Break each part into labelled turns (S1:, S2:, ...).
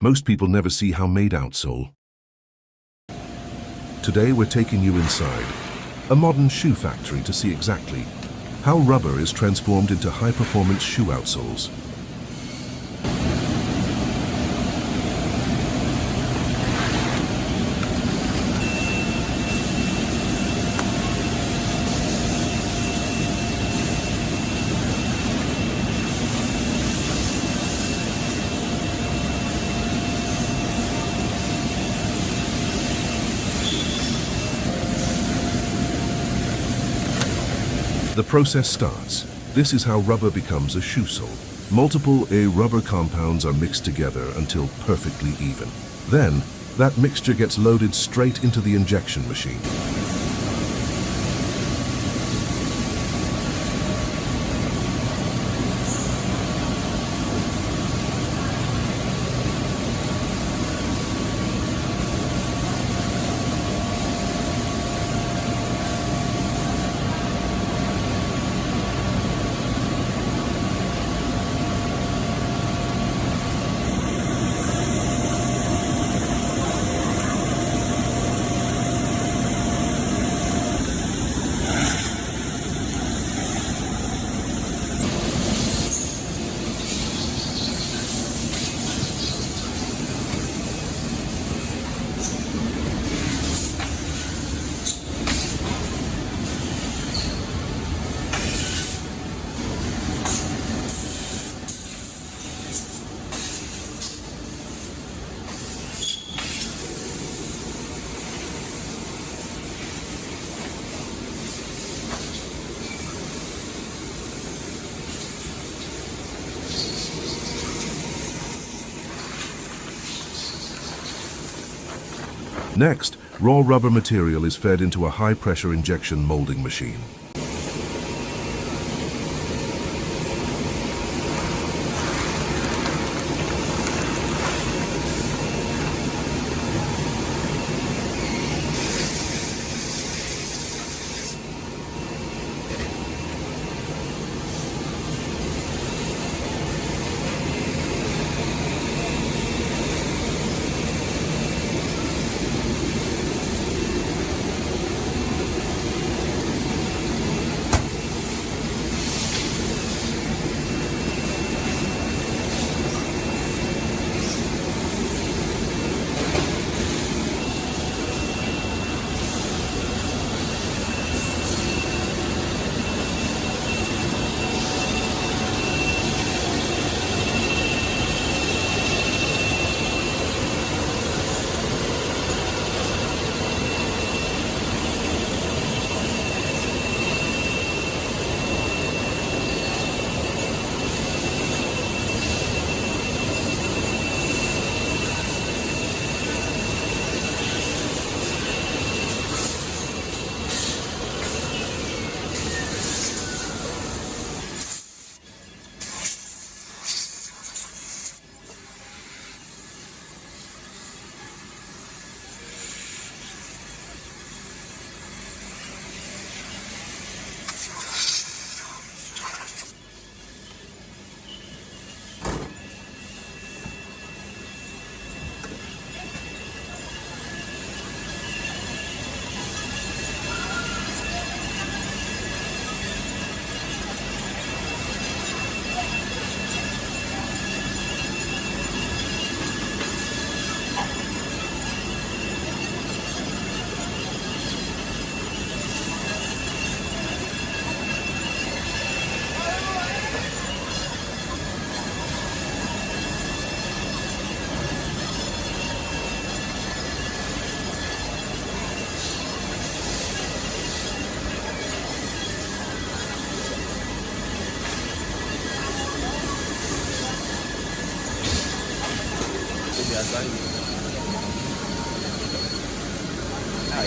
S1: Most people never see how made outsole. Today we're taking you inside a modern shoe factory to see exactly how rubber is transformed into high-performance shoe outsoles. The process starts. This is how rubber becomes a shoe sole. Multiple rubber compounds are mixed together until perfectly even. Then, that mixture gets loaded straight into the injection machine. Next, raw rubber material is fed into a high-pressure injection molding machine.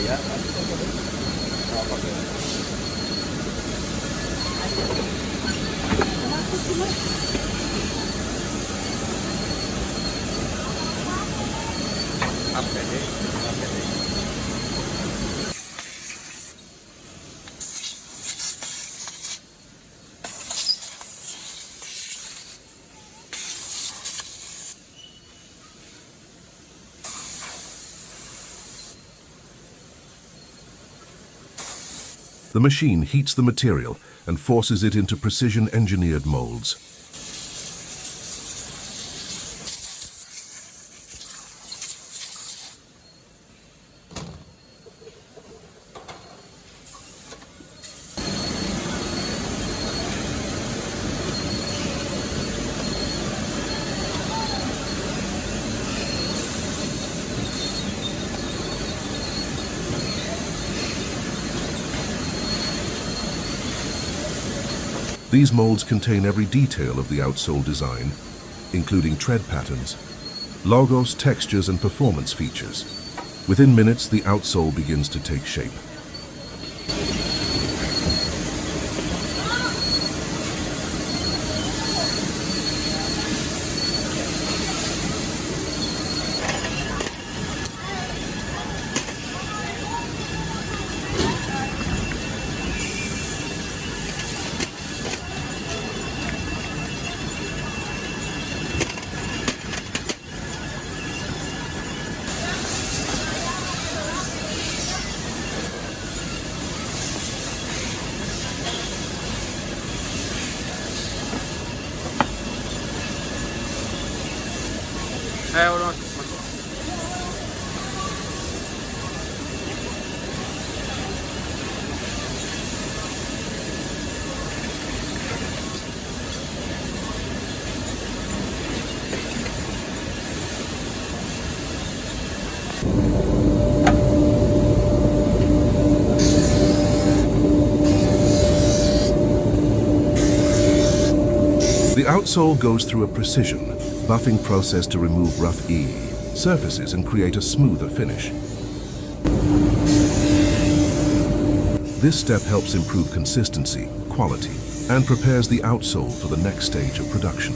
S2: Ya.
S1: The machine heats the material and forces it into precision-engineered molds. These molds contain every detail of the outsole design, including tread patterns, logos, textures, and performance features. Within minutes, the outsole begins to take shape.
S2: Hold on.
S1: The outsole goes through a precision, buffing process to remove rough surfaces and create a smoother finish. This step helps improve consistency, quality, and prepares the outsole for the next stage of production.